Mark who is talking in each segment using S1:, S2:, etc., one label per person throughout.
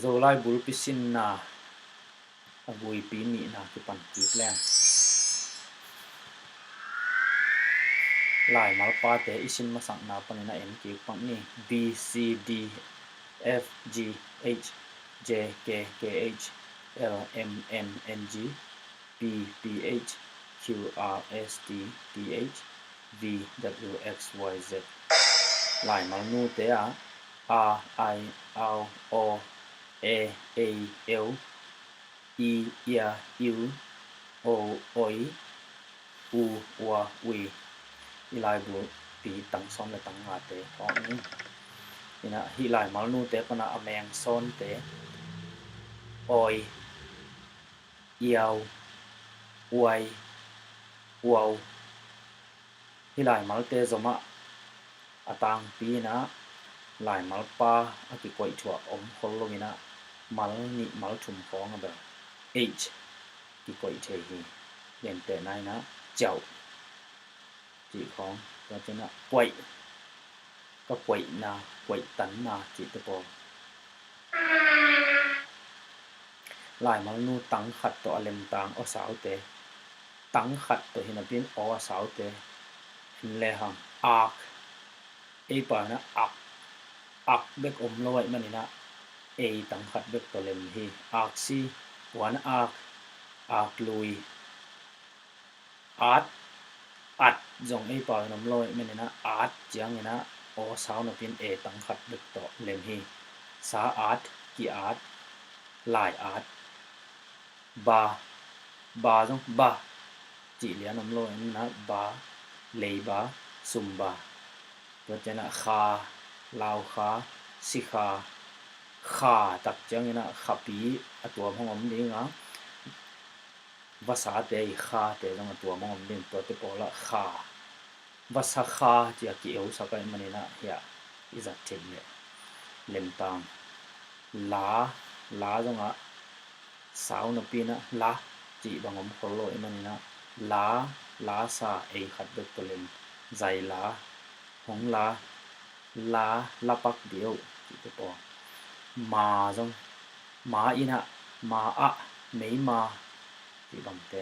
S1: zolai bul pisin na agui pi ni na ki pan ki plan lai mal pa te isin ma sang na panina en ki pang ni b c d f g h j k k h l m n n g p p h q r s t t h v w x y z lai mal nu te a i ao o e a l i ia u o oi u wa ui ilai bu pi tang son le tang nga te ko ni ina hi lai mal nu te pana ameng son te oi iao uai uau hi lai mal te zoma atang pi na lai mal pa aki koi chua om khol lo ina mal ni mal thum khong ba h ki koi the hi yen te nai na chau chỉ khong cho cho nó quậy có quậy na quậy tấn na chỉ tới bộ lại mà nu tăng khát to alem tang ở sáu te tăng khát to hình biến ở sáu te hình lệ hàng arc ấy bà nó arc bek lôi mà nè ấy tăng khát bek to lem hi arc si one arc lui art art dòng ấy bảo nằm lôi mình nè art chẳng nè ở sáu nó biến e tăng khát được to lên hi sa art ki art lại art ba dòng ba chỉ liền nằm lôi nè ba lấy ba sum ba rồi cho nè kha lao kha si kha tập chẳng nè kha pi ở tuổi không ổn đi ngãภาษาเตยข้าเตยต้องตัวมองเป็นตัวเตปอละข้าภาษาข้าจะเกี่ยวสักกันมันนี่นะเฮียอิจัดเทมเลยเล่มตังลาตรงอ่ะสาวนปีนะลาจีบางอมคนโลมันนี่นะลาซาเอขัดเด็กตัวเล่มใจลาหงลาปักเดียวจีเตปอมาตรงมาอินะมาอะไม่มาที่บางเต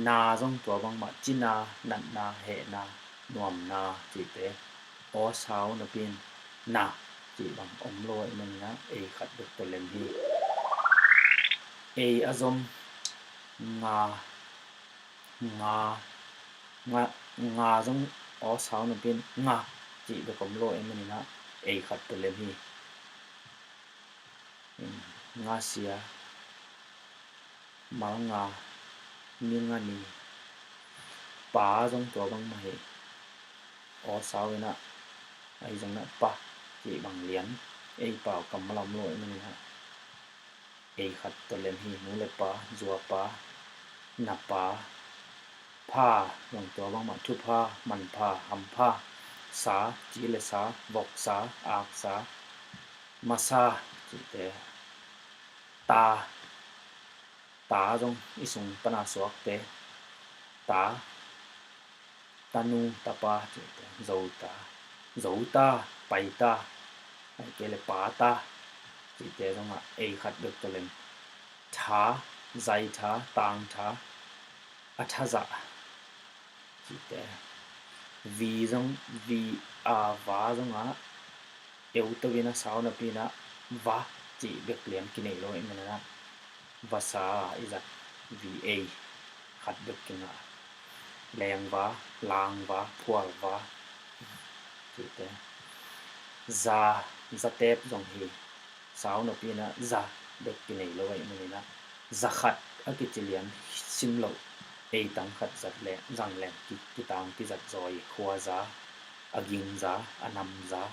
S1: นาจงตัวบางมาจินานันนาเหนาหนวมนาจีเตโอสาวนปีนนาจีบางอมลอยมันนะเอขัดดุตัวเล่มฮีเออจมงาจงโอสาวนปีนงาจีบอมลอยมันนะเอขัดตัวเล่มฮีงาเสียmal nga miếng ani pa trongตัวbang mai o sao na ai trong na pa chỉ bằng liễn ai bảo cầm lòng lội mình ha ai khát to lên hi nu le pa zua pa na pa pa trongตัวbang ma thu pa man pa ham pa sa chỉ le sa vok sa ak sa masa chỉ te ta trong isung pana suak te tanu tapa dấu ta pai ta ai ke le pa ta chỉ te trong a khát được to lên tha zai tha tang tha athaza chỉ te vi trong vi a va trong a eu to vina sao na pina va chỉ biết liền cái này rồi mình là vasa izat va khát được cái nào leng va lang va phual va chỉ thế za tép dòng hi sao nó pina za được cái này lo vậy mình là za khát ở cái chỉ liền sim lộ a tăng khát giật lẹ răng lẹ cái tăng cái giật rồi khoa za aging za anam za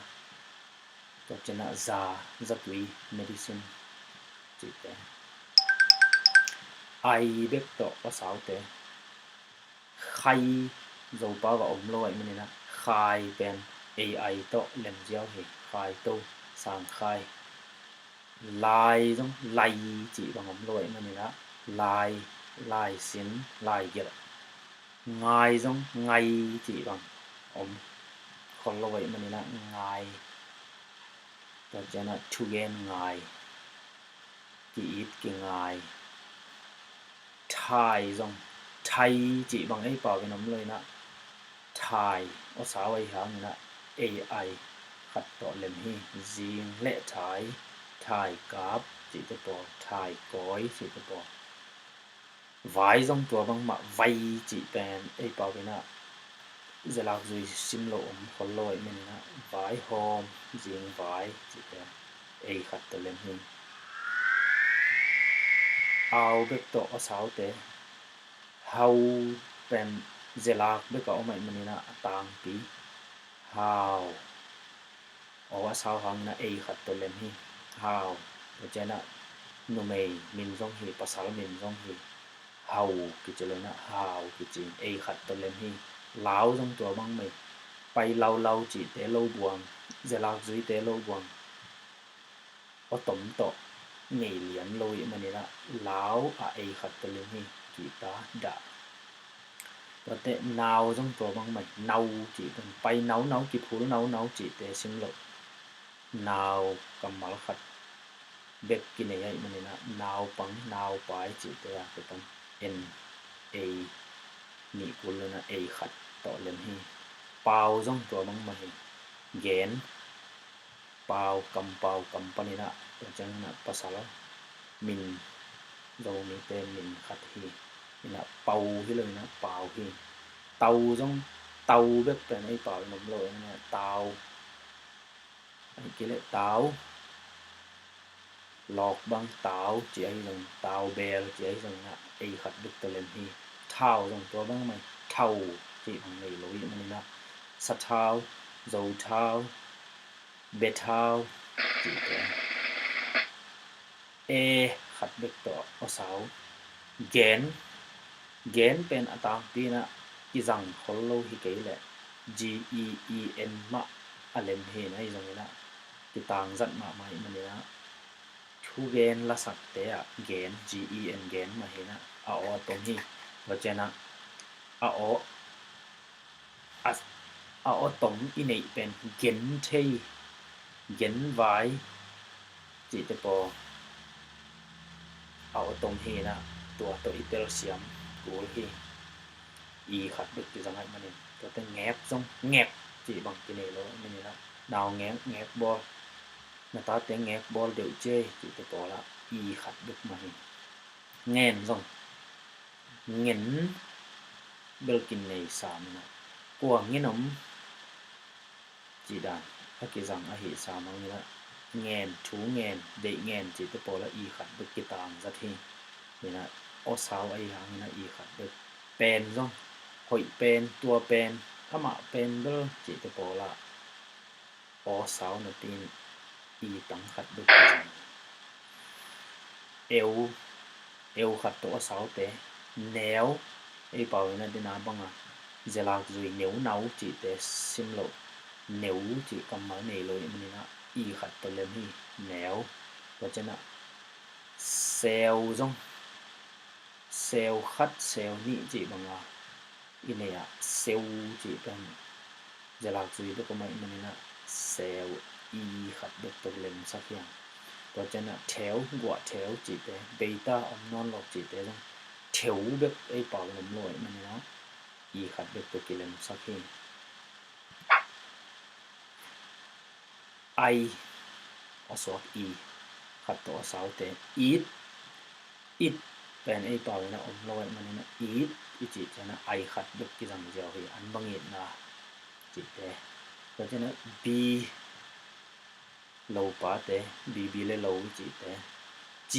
S1: cho nên là za tùy medicine chỉ thế ai biết to có sao thế khai dầu ba và ống lôi mình nè khai bên ai to làm gieo thì khai to sang khai lai giống lai chỉ bằng ống lôi mình nè lai xin lai giờ ngay giống ngay chỉ bằng ống con lôi mình nè ngay cho nên là thu gen ngay ki ít ki ngài Thai dòng Thai chỉ bằng ấy bảo cái nấm lời nè Thai ở sao ấy hàng nè AI khát tọa lên hi riêng lệ Thai cáp chỉ tới bỏ Thai cối chỉ tới bỏ vài dòng tua bằng mà vay chỉ bèn ấy bảo cái nè giờ lạc rồi xin lỗi còn lỗi mình nè vài hôm riêng vài chỉ bèn ấy khát tọa lên hi ao bếp tọa ở sao thế hau pen zelak be ka omai manina tang pi hau o sao hang na ei khat to lem hi hau to chena no mei min jong hi pasal min jong hi hau ki chelena hau ki chin ei khat to lem hi lao jong to bang mei pai lau lau chỉ te lâu buang zelak zui te lâu buang o tom to ngei lian loi manina lao a ei khat to lem hi ki ta da có thể nào trong tổ bằng mạch nấu chỉ cần bay nấu kịp hú nấu chỉ để sinh lộ nào cầm máu khát bếp kia này ấy mình là nào bằng nào phải chỉ để cái tầm n a nhị cuốn lên là a khát tỏ lên hi bao trong tổ bằng mạch gén bao cầm pani na chẳng là pasal mình dầu mình tên mình khát hi là bầu hi lên là bầu hi tàu trong tàu bếp cái này bảo nấm lội này tàu cái này tàu lọt băng tàu chỉ ấy rằng tàu bè chỉ ấy rằng là ai khát được từ lên hi thao trongตัวbăng mày thầu chỉ bằng này lối mình là sắt thao dầu thao bê thao chỉ cái e khát đượcตัวở sáu gén génเป็นอัตราปีนะอีจังคนโลหิเกยแหละ GEEN มาอเลมเฮนะอีจังนี่นะที่ต่างจัดมาใหม่มันนี่นะทูเกนละสักเตะเกน GEN เกนมาเฮนะเอาตรงนี้ว่าเจนะเอาตรงอีนี่เป็นเกนเทเกนไว้จีตปอเอาตรงเฮนะตัวอิตาเลียนกูhi y khát được cái dòng này có thể ngẹp xong ngẹp chỉ bằng cái này thôi mình là đào ngẹp bò người ta tiếng ngẹp bò đều chê chỉ phải bỏ là y khát được mà hình ngèn xong ngén bel kinh này sàm nè của nghe nấm chỉ đàn các cái dòng ở hệ sàm như là ngèn chú ngèn để ngèn chỉ phải bỏ là y khát được cái tàng rất hiนี่นะเอาสาวไอ้หางนี่นะอีขัดเด็กเป็นซ่องหอยเป็นตัวเป็นถ้ามาเป็นเด้อจิตโปละเอาสาวน่ะตีนอีตังขัดเด็กเอวขัดตัวสาวเตะแนวไอ้เป่านี่นะดินาบังอ่ะจะลากจุยเหนียวเนาจิตเตะซิมโลเหนียวจิกำมาเหนียวเลยมันนี่นะอีขัดตัวเล่มที่แนวเพราะฉะนั้นเซลซ่องcell khắt cell nhị chỉ bằng là in này cell chỉ bằng giờ lạc gì đó có mấy mình là cell y khắt được từ lên sắc hiện đó cho nên theo quả theo chỉ để beta âm non lọc chỉ để rằng theo được ấy bảo làm lỗi mình nó y khắt được từ cái lên sắc hiện I ở số y khắt tổ sáu thế ítเป็นไอ้เป่านะอมลอยมันนะอีจิตนะไอขัดดึกที่สังเจ้าอันบังเอิญนะจิตเพราะฉะนั้น B โลปาเต B เลยโลจิตG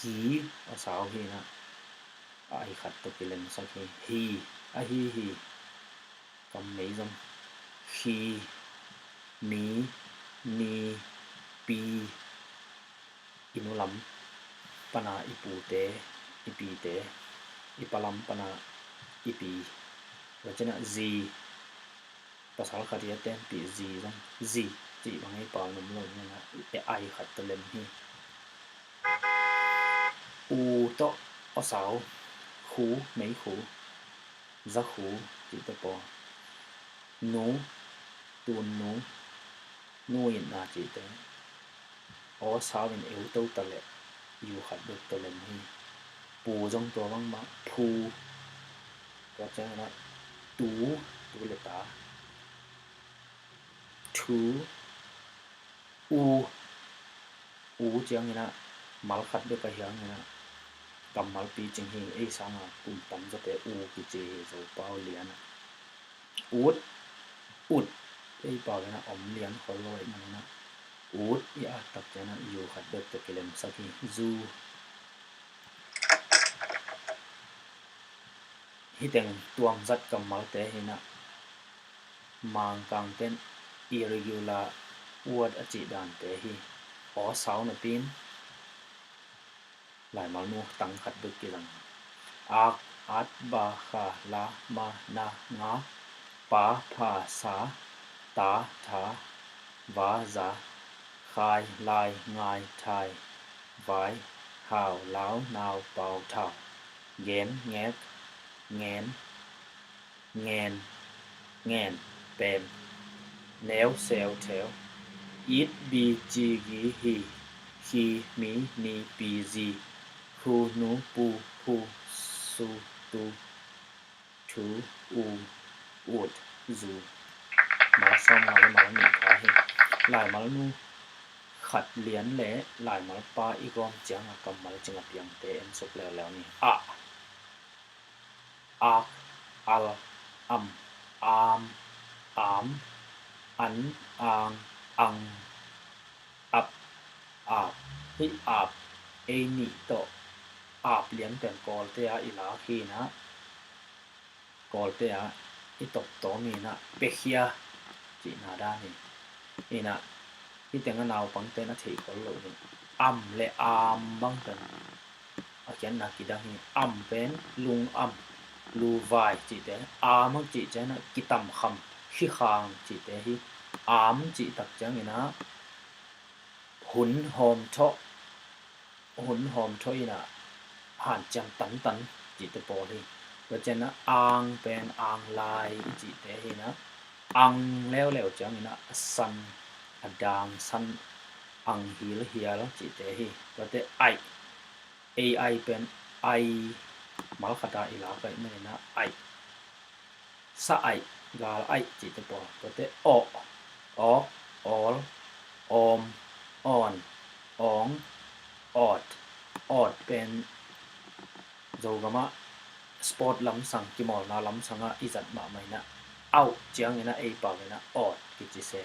S1: ยีอาสาวฮีนะไอขัดดึกที่เล่นสักฮีฮีกำไม่จงฮีมีปีอินุลัมpana ipute ipite ipalam pana ipi wachana z pasal kharia ten pi z jong z chỉ bằng ai pa num lo na ai khat to lem hi u to o sao khu mấy khu za khu chỉ to po nu tuôn nu yin na chỉ te ó sao in yếu tâu ta lệ yu khát được ta lên hi pu trong tua vang ma pu có chăng là tú là ta thu u chăng là mal khát được cái hiang là cầm mal pi chừng hi ấy sao mà cùng tắm cho té u cái chế rồi bao liền út út ấy bảo là ống liền khó lôi mà nó út ya tập cho nó yu khát được cái lên sau khi du hi tiếng tuang rất cầm mal té hi na mang càng tên irregular word ở chỉ đàn té hi ó sáu là pin lại mal nu tăng khát được cái rằng ak at ba kha la ma na nga pa pha sa ta tha va za khai lai ngai thai vai hào láo nào bào thảo ghén nghét nghén nghèn nghèn bèn néo xèo théo ít bi chi gi hi khi mi ni pi zi khu nu pu pu su tu thu u ut zu mà xong mà mình khá hi lại mà nu khát liền lẽ lại mà pa i gom chẳng à cầm mà chẳng à piang te em sốc leo ni a al am an ang ap hi e ni to liền tiền call te a ila khi na call te a i top to mi na pehia chỉ na da ni ina cái tiếng nào bằng tên nó chỉ có lỗi lệ bằng tên ở trên là cái đó thì bên lung lu vai chỉ thế mất chỉ thế nó cái tầm khăm khi khang chỉ thế thì chỉ tập chẳng như nó hun hom cho là hàn chẳng tấn chỉ thế bỏ đi rồi trên nó bên lai chỉ thế thì nó leo chẳng như nó sun đang san ang hial chỉ thế hi có thể ai bên ai mal khata ila cái này na ai sa ai gal ai chỉ thế bỏ có thể all on ong odd bên dầu gama sport lắm sang cái mol na lắm sang á izat mà mày na out chiang như na ai bảo như na odd cái chỉ sẽ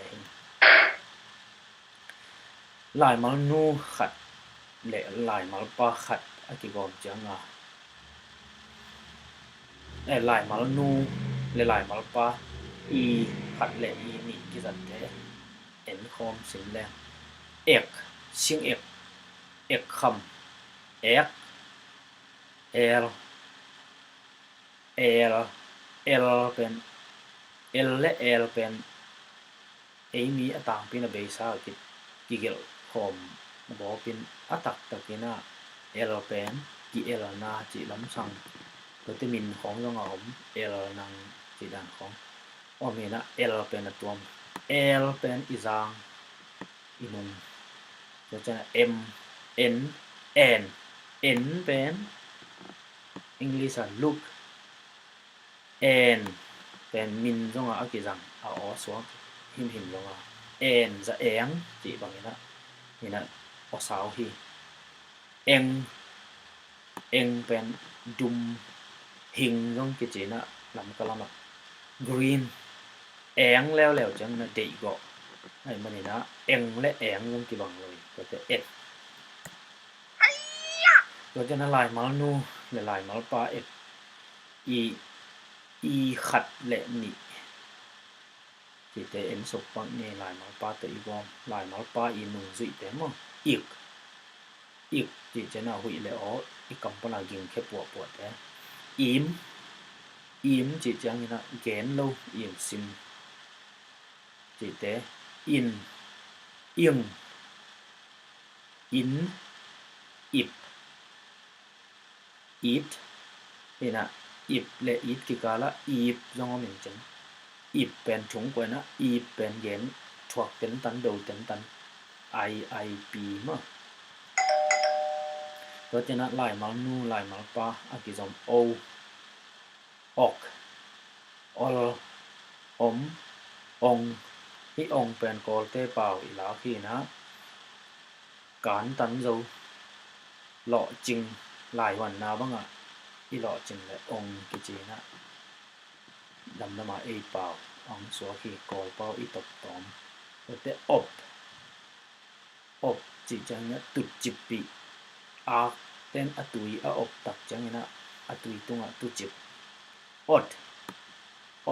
S1: lại mal nu khát lệ lại mal pa khát ở cái gồm chẳng à lại mal nu lệ lại mal pa i khát lệ i nị cái giật thế em không xin lên ek sinh ek khăm ek l pen l pen Amy atang pin a besa kigel khom bo pin atak takina el pen ki el na chỉ lắm sang rồi thì mình khom trong ngom el nang chỉ đàn khom o mi na el pen atom el pen izang inung cho cha m n pen English là look n pen min trong ở cái rằng ở xuống hình luôn à en za eng chỉ bằng như là ở sao hi eng pen dum hình trong cái chỉ là làm cái làm green eng leo chẳng là để gọ này mà này nó eng lẽ eng trong cái bằng rồi có thể et rồi cho nó lại máu nu lại máu pa et i khát lệ nị chỉ để em sụp bằng nghe lại máu pa tự gom lại máu pa i nung dị thế mà ik chỉ cho nào hủy lệ ó i cầm bao nào dừng khép buộc thế im chỉ cho như là gén lâu im sim chỉ thế in ip it thì là ip lệ it thì cả là ip do mình chấm ip pen chúng quên á ip pen gén thuộc tính tấn đầu tính tấn IIP màตัวเจนะลายมัลนูลายมัลปาอากิจอมโอออกอลอมองที่องเป็นกอลเตเปล่าอีลาคีนะการตันโจหล่อจริงหลายวันนาบ้างอ่ะอีหล่อจริงเลยองกิจีนะดำมาเอเปล่าองสัวคีกอลเปล่าอีตบตอมตัวเตอบจิจังเนี่ยตุดจิบปีอาเต้นอตุยอบตักจังนะอตุยตุงตุจิบอ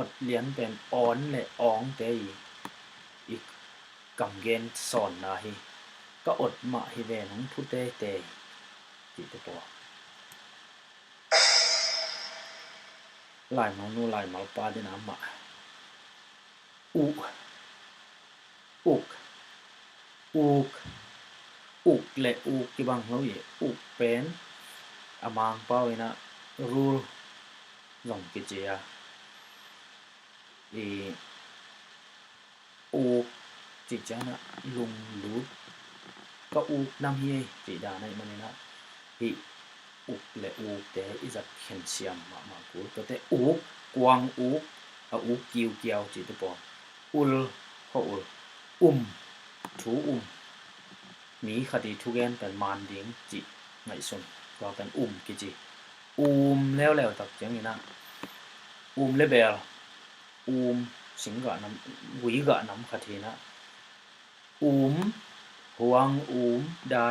S1: ดเลี้ยนเป็นออนและอองเตยอีกกังเกนสอนนาฮีก็อดมาฮีเวนของพุทธเตยจิตตัวลายมังนูลายมัลปาดินามาอุกและอุกที่บางเราอยู่อุกเป็นอามางเป้าอินะรูลลงกิจยาอุกจิจานะลุงลูก็อุกนำเฮจิดาในมันนะฮีอุกและอุกแต่อิจัดเขียนเสียมมากูแต่อุกกวางอุกอุกเกี่ยวจิตปออุลก็อุลถูมีคดีทุกแกนเป็นมารเดียงจิไงส่วนก็เป็นกิจิแล้วตักจังนี่นะเลเบลสิงกะน้ำวิกะน้ำคดีนะหวงได้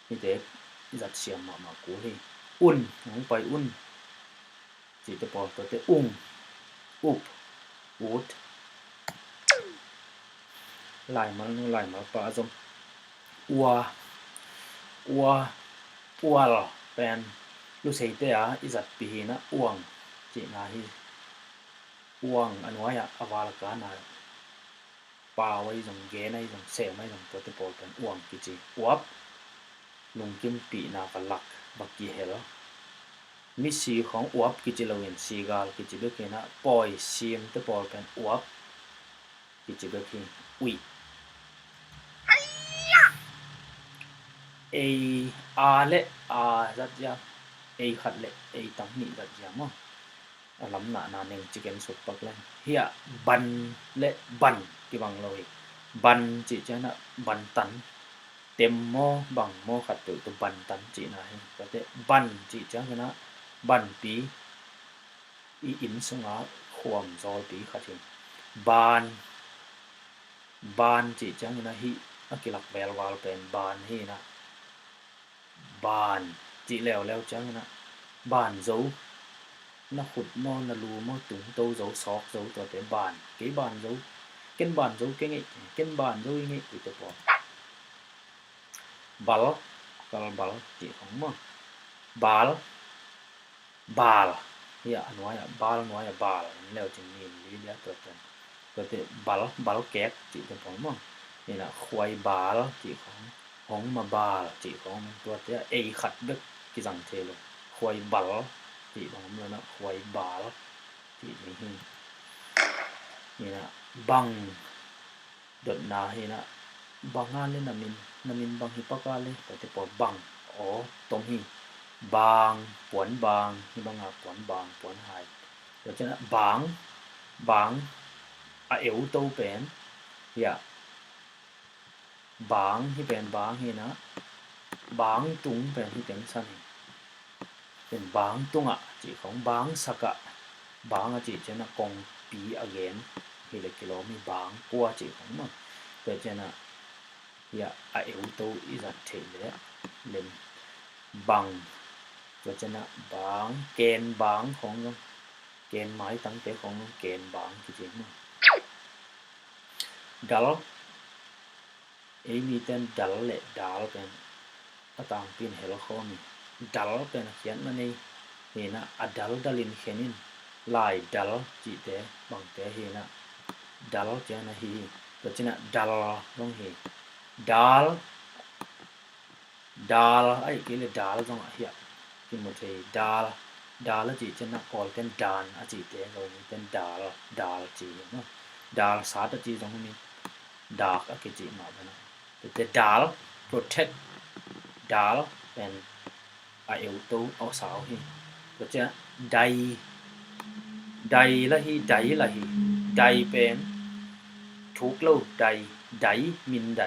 S1: นี่เด็กจัดเสียมมากูให้น้องไปจิตปอตัวเตอุดลายมันปะจมอัวลเป็นลูเซเตียอิจัดปีนะจินาฮีอันว่าอยากอวาลกานาปาไว้จงเกนไอ้จงเสไม่จงตัวที่ปอเป็นกิจิลุงกิมปีนาฟัลลักบักกี้เฮลมิสีของกิจิลาวินซีกาลกิจิเบกินะปอยซีมที่ปอเป็นกิจิเบกินเอเลจัดยาขัดเลตั้งนี่จัดยามั้งลำหนาเนงจิเกนสุดปักเลยเฮียบันที่บางเลยบันจิจะนะบันตันเต็มโมบังโมขัดตัวบันตันจินะให้ก็จะบันจิจะนะบันปีอินสงาความจอยปีขัดทิ้งบานจิจะนะฮีอักลักเบลวาลเป็นบานฮีนะบานจิแล้วจังนะบานโจนะขุดมอนะรูมอตุงโตโจซอกโจตัวแต่บานกี่บานโจเก็นบานโจเก่งไงเก็นบานโจยังไงตัวแต่ปอบาลจิของมั้งบาลเฮียอันว่าบาลแล้วจึงมีลีเดียตัวแต่บาลแก๊กจิตัวของมั้งนี่นะควายบาลจิของมาบาลจิของตัวแต่ขัดเด็กกิจังเทลควายบาลจิของมันนะควายบาลจินี่นะบังดดนาเฮนะบังงานเลยนามินบังฮิปากาเลยแต่ปอบังตรงฮีบางปวนบางที่บางปวนหายเดี๋ยวจะนะบางเอวโตเป็นบางที่เป็นบางเฮนะบางตุงเป็นที่เป็นสั้นเป็นบางตุงจีของบางสักบางจีจะนะกงปีagainฮิเลกิโลมีบางกัวจีของมันเดี๋ยวจะนะเอวโตอีจัดเทเลยเล่นบังตัวจะนะบางเกณฑ์บางของเกณฑ์หมายตั้งแต่ของเกณฑ์บางจริงๆดัลมีแต่ดัลและดัลเป็นต่างเป็นเฮลโคมีดัลเป็นเขียนมันนี่นะดัลดัลินเขียนลายดัลจีเตบางแต่เฮนะดัลจะนะฮีตัวจะนะดัลลงเฮดัลไอ้กี่เลยดัลตรงเฮียที่มุดเฮดัลจีจะนะกอลเป็นดานจีเตเราเป็นดัลจีเนาะดัลสาดจีตรงนี้ dark อะกิจิมาเป็นแต่ dal protect dal เป็นเอวตูเอาสาวฮีก็จะไดละฮีไดละฮีไดเป็นทุกโลไดมินได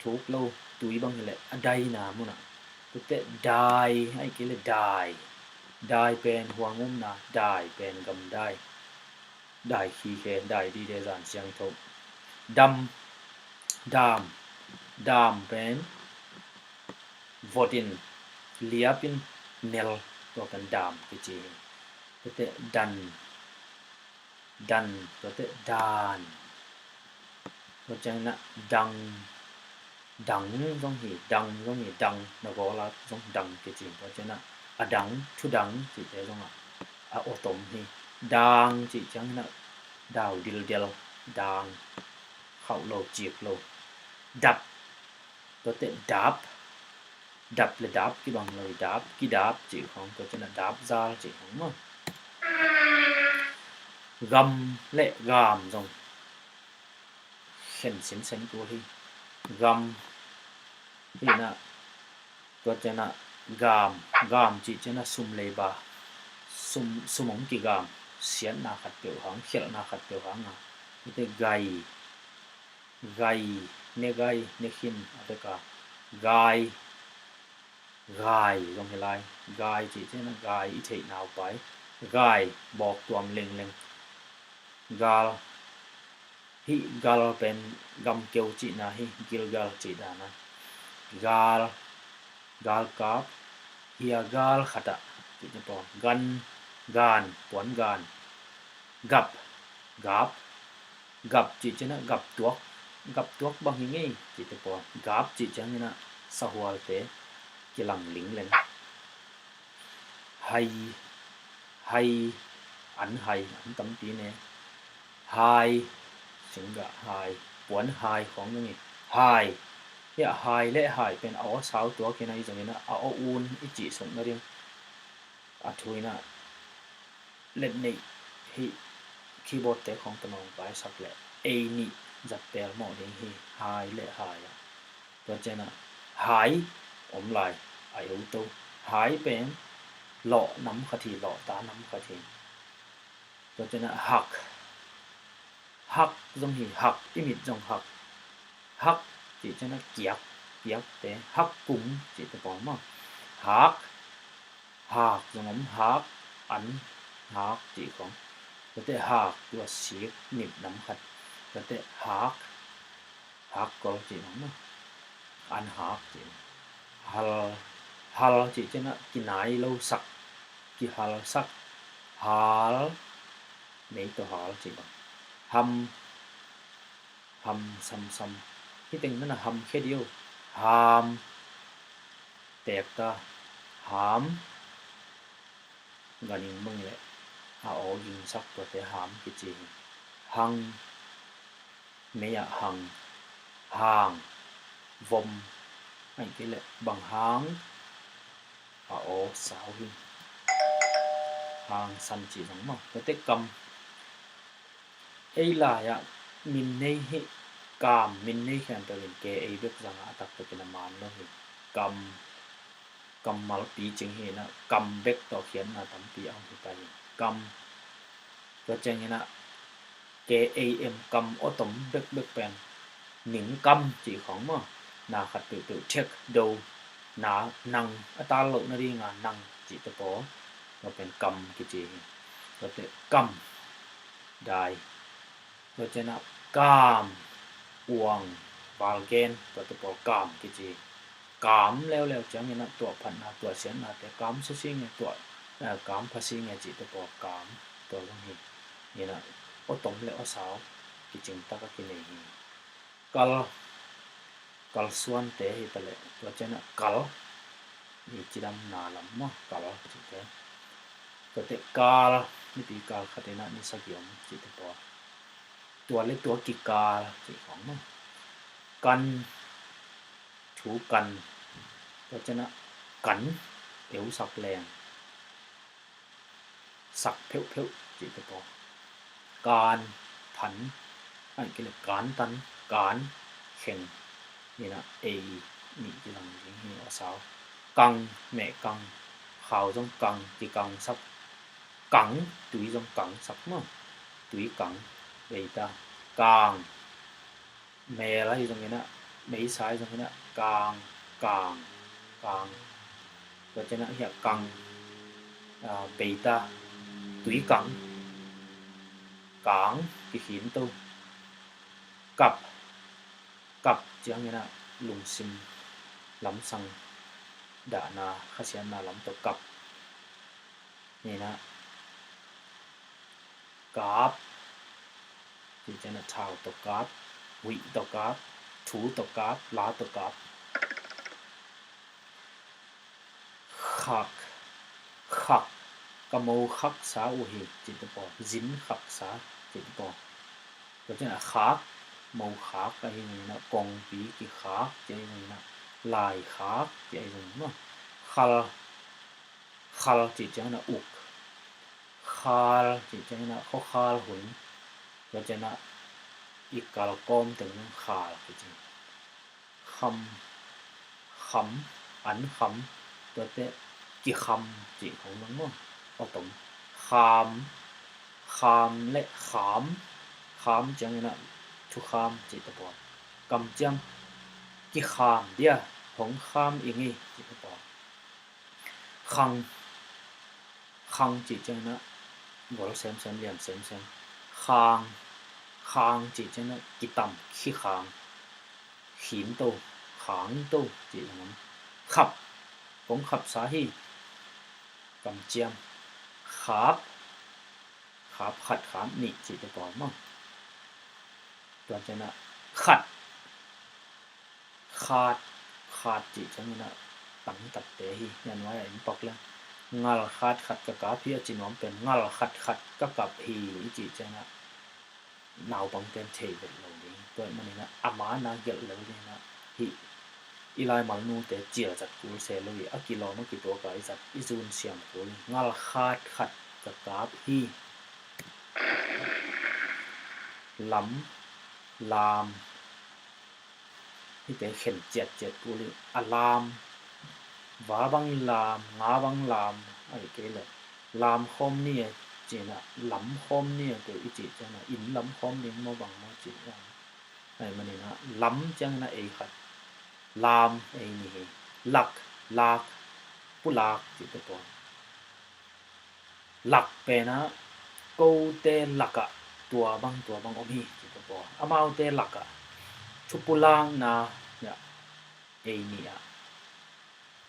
S1: ทุกโลตุยบางทีแหละไดนามุนะก็จะได้ให้กิเลได้เป็นหัวงุมนะได้เป็นกำได้ขี้แค่ได้ดีเดซานเสียงทบดามเป็นวอดินเลียปินเนลตัวกันดามกิจีก็จะดันก็จะดานก็จะนะดังต้องหีดังนะก็ละต้องดังกิจีก็จะนะดังทุดังจิเดต้องโอตมฮีดังจิจังนะดาวดิลดังเข้าโลจีบโลดับก็จะดับเลยดับกี่บางเลยดับกี่ดับจีของก็จะนะดับซาจีของมั้งกำและกามตรงเห็นเส้นตัวที่กำที่นะก็จะนะกามจีจะนะซุมเลยบาซุมงกี่กามเสียนนาขัดเปียวหางเขียนนาขัดเปียวหางอ่ะนี่ไก่เนขินอะไรกายลงไปไล่กายจีจะนะกายอีเทนาวไปกายบอกตัวมเล็งกาลฮิกาลเป็นกำเกียวจีนะฮิกิลกาลจีดานะกาลกับฮิกาลขัดจีจะบอกกันปวนกันกับจีจะนะกับตัวบางอย่างงี้จีจะบอกกับจีจะนะสหัวเตะกิลังลิงเลนไฮอันตั้มปีเนี่ยไฮถึงกับไฮปวนไฮของอย่างงี้ไฮเนี่ยไฮและไฮเป็นเอาสาวตัวแค่ไหนจังเลยนะเอาอูนอีจีส่งมาเรียงทุยนะเล่นนี่ฮีคีย์บอร์ดเตะของตนองไปสักแหละนี่จับเปลหมอเดียงฮีไฮและไฮตัวเจนะไฮอมลายอุตุไฮเป็นหล่อน้ำขทีหล่อตาน้ำขทีตัวเจนะหักตรงหีหักอิมิดตรงหักจีจะนะเกียกแต่หักกุ้งจีจะบอกมั้งหักตรงนั้นหักอันหักจีของแต่หักตัวสีนิบน้ำขัดแต่หักก็จีของมั้งอันหักจีฮัลจีจะนะกินไหนเราสักกี่ฮัลสักฮัลนี่ตัวฮัลจีบ้างฮัมซ้ำที่เป็นนั่นนะฮัมแค่เดียวฮัมแตกตาฮัมกันยิงมึงเลยยิงสักตัวแต่ฮัมกี่จริงฮังไม่อยากห่างวมไอ้ที่แหละบางฮังสาวหิงห่างสันจีหนังมั้งแต่กำไอ้ลายมินเน่ฮิกามมินเน่แค่ตัวเองเกไอ้เด็กจังตักตัวเป็นมานแล้วกำมาลปีจริงเห็นนะกำเบ็กต่อเขียนนะทำปีเอาไปกำตัวจริงนะKAM กำตมเบ็กเป็นหนิงกำจีของมั้งนาขัดตัวเช็คดูนานังตาโลนาดีงานนังจีตะโปเราเป็นกำกิจีเราเป็นกำได้เราจะนับกามอวงบาลเกนตัวตะโปกามกิจีกามแล้วจังเงี้ยนะตัวพันนาตัวเสียนนาแต่กามสุสิงเงี้ยตัวกามภาษีเงี้ยจีตะโปกามตัวตรงนี้นี่นะตมแล้วสาวกิจิงตะก็กินเองกัลส่วนเตะให้ไปเลยตัวเจนะกัลนี่จีดำนาลำมั้งกัลจีเตะตัวเตะกัลนี่ปีกัลขัดเนานี่สักยมจีเตะตัวเล็กตัวกิกาจีของมั้งกันถูกันตัวเจนะกันเอวสักแรงสักเพี้ยวจีเตะการผันอันกิเลการตัน cán khenนี่นะaนี่ที่ลังนี่อสาวกังแม่กังข่าวtrongกังที่กังsắcกังตุยtrongกังsắcมั้งตุยกังเบต้ากางแม่ละที่ตรงนี้นะไม่ใช่ตรงนี้นะกางกางกางก็จะนะเหี้ยกังเบต้าตุยกังcảng cái hiến tu cặp cặp chẳng như là lùng sim lắm sang đã na khá xem na lắm tổ cặp này na cặp thì chẳng là thảo tổ cặp vị tổ cặp thú tổ cặp lá tổ cặp khắc khắc cái màu khắc xá u hi chỉ tổ bỏ dính khắc xá chỉ tổ bỏก็จะkhắc màu khắc cái này nó còn bí cái khắc cái này nó lại khắc cái này nó khal khal chỉ chẳng là uk khal chỉ chẳng là khó khal hồnก็จะนะอีกกาลกอมถึงkhal cái gì khăm khắm ảnh khắmตัวเตะกี่คำจีของมันมั้งเอาตรงคามคามและขามขามจังนะทุกคำจีตะปอกำจังกี่คำเดียของคำอีกนี่จีตะปอคังคังจีจังนะบอกเราเซมเซมเหลี่ยมเซมเซมคางคางจีจังนะกี่ต่ำขี้คางหินโตขางโตจีอย่างนั้นขับผมขับสาฮีกำเจียมขาบขาบขัดขามนี่จีตะปอมั่งตัวจะนะขัดขาดขาดจีจังนะตั้งตัดเตะฮียันไว้อินปอกแล้วงาลขาดขัดกับกาเพียจีน้อมเป็นงาลขัดขัดกับฮีจีจังนะหนาวบังเต็มเทเวลเลยตัวมันนี่นะอามานาเกลเลยนะฮีอีไลมันนูแต่เจียจัดกูเซลุยอากิโลมันกี่ตัวกับไอจัดอิซูนเสียงกูงาลขาดขัดกับกาฮีล้ำลามที่แต่เข็นเจ็ดกูเลยอลามวาบังลามงาบังลามไอ้เกลเลยลามคอมเนี่ยเจนะล้ำคอมเนี่ยตัวอีจิจังนะอินล้ำคอมเนี่ยมาบังมาจิจังไอ้มันนี่นะล้ำจังนะไอ้ขัดลามไอ้นี่ลักลากปุลากจิตตัวลักเป็นนะกูเตลักอะตัวบางอมีจิตตัวอามาเตลักอะชุปุลางนะเนี่ยไอ้นี่อะ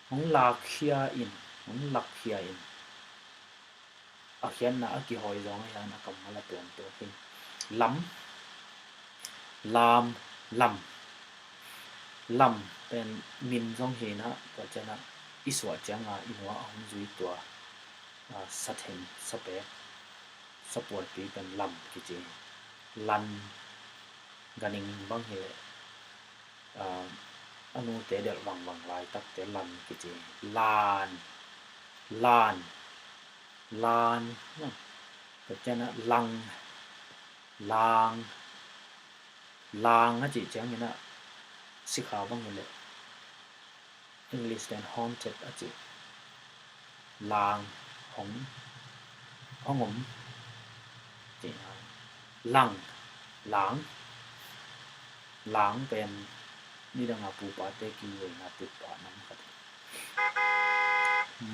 S1: ของลักเขียอินของลักเขียอินอาเขียนนะอากิหอยร้องให้นะกำมาละตัวขึ้นล้ำลามลำลำเป็นมินซ่องเฮนะก็จะนะอิสวะจังอ่ะอินวะองจุยตัวสัตเห็นสเปกสปวดปีเป็นลำกิจลันกันิงบังเฮอนุเตเดลวังลายตักเตลันกิจลานลนะก็จะนะลังลางนะจิจังนี่นะสิขาวบังเฮเลย English and haunted อะจิลางของผมจีลังหลังเป็นนี่ดังอาปูปาเตกิเวนะติดปานั้นครับ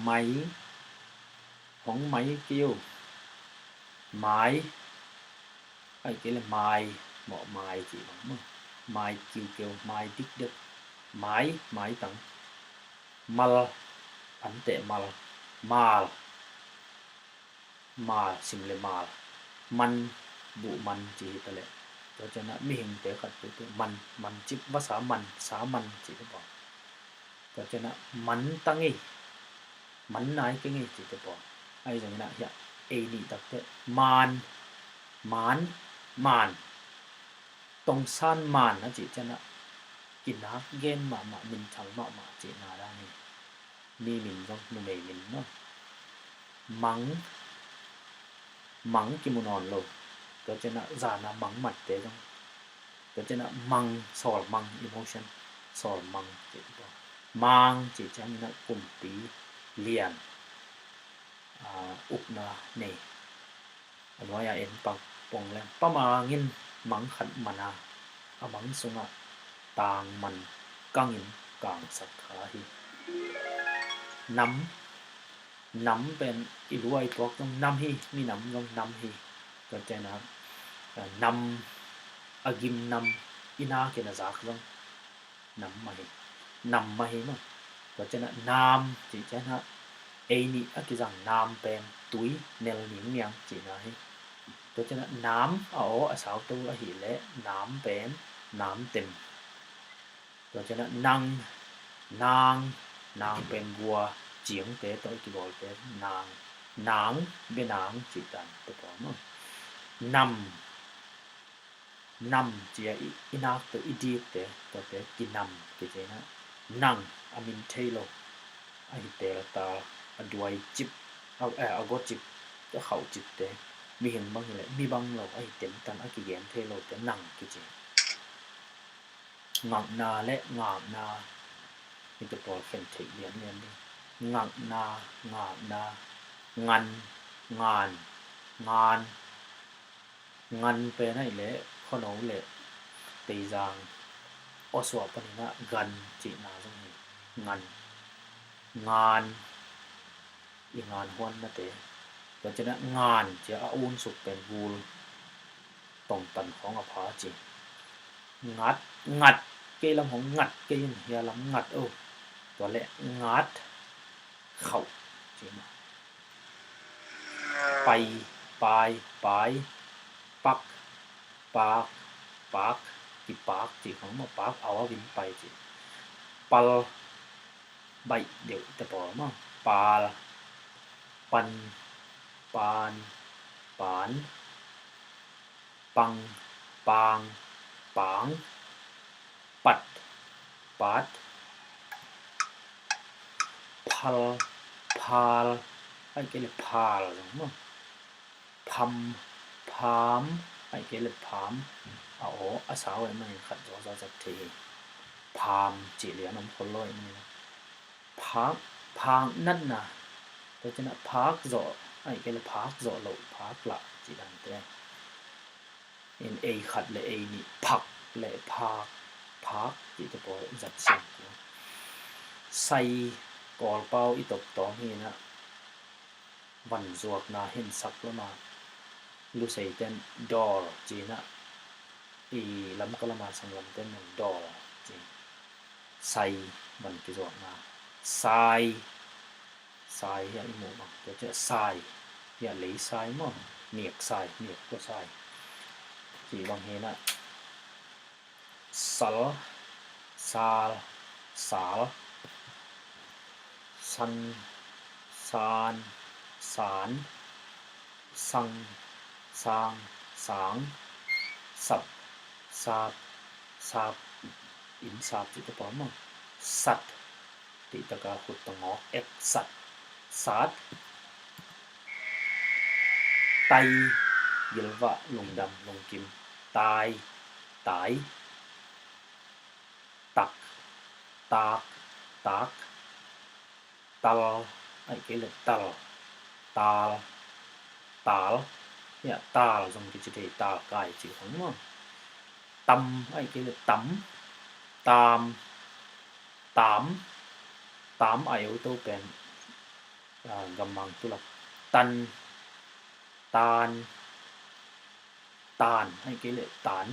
S1: ไหมของไหมกิ้วไม้ไอ้เกี่ยวไม้เหมาะไม้จีบังมั้งไม้กิ้วไม้ดิกเด็กไม้ตังมัลอันเตะมาลสิมเลมาลมันบุมันจีตะเลตัวจะนะไม่เห็นแต่ขัดตัวมันจิบภาษามันสามันจีตะบอกตัวจะนะมันตั้งไงมันนายก็ไงจีตะบอกไอ้จังนะเฮียเอนี่ตักเตะมานตรงซ่านมานนะจีจะนะกินนักเกณฑ์มามินชังมาจีนาได้นี่มีมินต้องนุ่มเอมินเนาะมังกิมุนอนโลก็จะนะจานะมังหมัดเตะต้อง ก็จะนะมังสอลมัง emotion สอลมังจิตปอมังจิตจันนะกุมปีเลียนอุปนาเนอันว่าอย่าเอ็นปักปงแล้วป้ามางินมังขันมานาอมังสุงะต่างมันกังอินกลางสักขาฮีน้ำเป็นอีรวยตัวต้องน้ำฮีมีน้ำต้องน้ำฮีก็จะนะครับน้ำอากิมน้ำอินาเกณฑ์จากต้องน้ำมาฮีมั้งก็จะนะน้ำจีจะนะเอนี่อากิจังน้ำเป็นตุยเนลนิงเนียงจีนะฮีก็จะนะน้ำเอาสาวตัวหีเละน้ำเป็นน้ำเต็มก็จะนะนางเป็นวัวเจียงเตะตัวกี่บอลเป็นนางเป็นนางจีดันตัวปอมั้งนำจีอินักตัวอีดีเตะตัวเตะกินนำก็จะนะนังอามินเทโลไอเตะตาอด้วยจิบเอาก็จิบจะเข้าจิบเตะมีเห็นบ้างเลยมีบางเราไอเต็มกันไอกี่แกนเทโลเตะนังก็จะงักนาและงามนานี่ตัวปอเฟนเทเลียนเนี่ยนี่งักนางามนางันงานเป็นให้เละข้อหนูเละตีจางอสวปนินะกันจีนาตรงนี้งานอีงานฮวนนะเตะก็จะนะงานจะอาวุนสุกเป็นวูลตรงตันของอภาจีงัดเกลำของงัดเกยเฮียลำงัดตัวเละงัดเข่าจีมาไปปักที่ปากจีของมาปากเอาวินไปจีปัลใบเดี๋ยวแต่พอมั้งปาลปันปานปานปังปางปางปัดปัดพาลไอ้เกล็ดพาลหรือมั้งพามไอ้เกล็ดพามเอาอาสาวไอ้มันขัดจอจัดทีพามจีเหลียนมคนลอยนี่นะพังนั่นนะแต่จะนะพักโจไอ้เกล็ดพักโจโลพักละจีดันเต้เอ็นขัดเลยนี่พักเลยพักจีจะพอจัดเสียงใส่กอลเป้าอีตบต่อนี่นะวันจวกนาเห็นสักแล้วมาลูใส่เต้นดอลจีนะอีลำก็ละมาสังลำเต้นหนึ่งดอลจีใส่วันกี่จวกนาทรายอย่างอีหมูมันก็จะทรายอย่างเหลยทรายมั้งเหนียกทรายเหนียกก็ทรายจีบางเฮนะสาลสันสานสารสังสางสางสาบอินสาบจิตปอมั้งสัตติตะกาขุดตงอเอ็ดสัตสัตไตยิลวะลงดำลงกิมตายตักตัลไอ้เกล็ดตัลเนี่ยตาลงกิจเดตากายจิของมั้งตำไอ้เกล็ดตามไอ้ตัวเป็นกำมังตุลักตันตาลไอ้เกล็ดตาล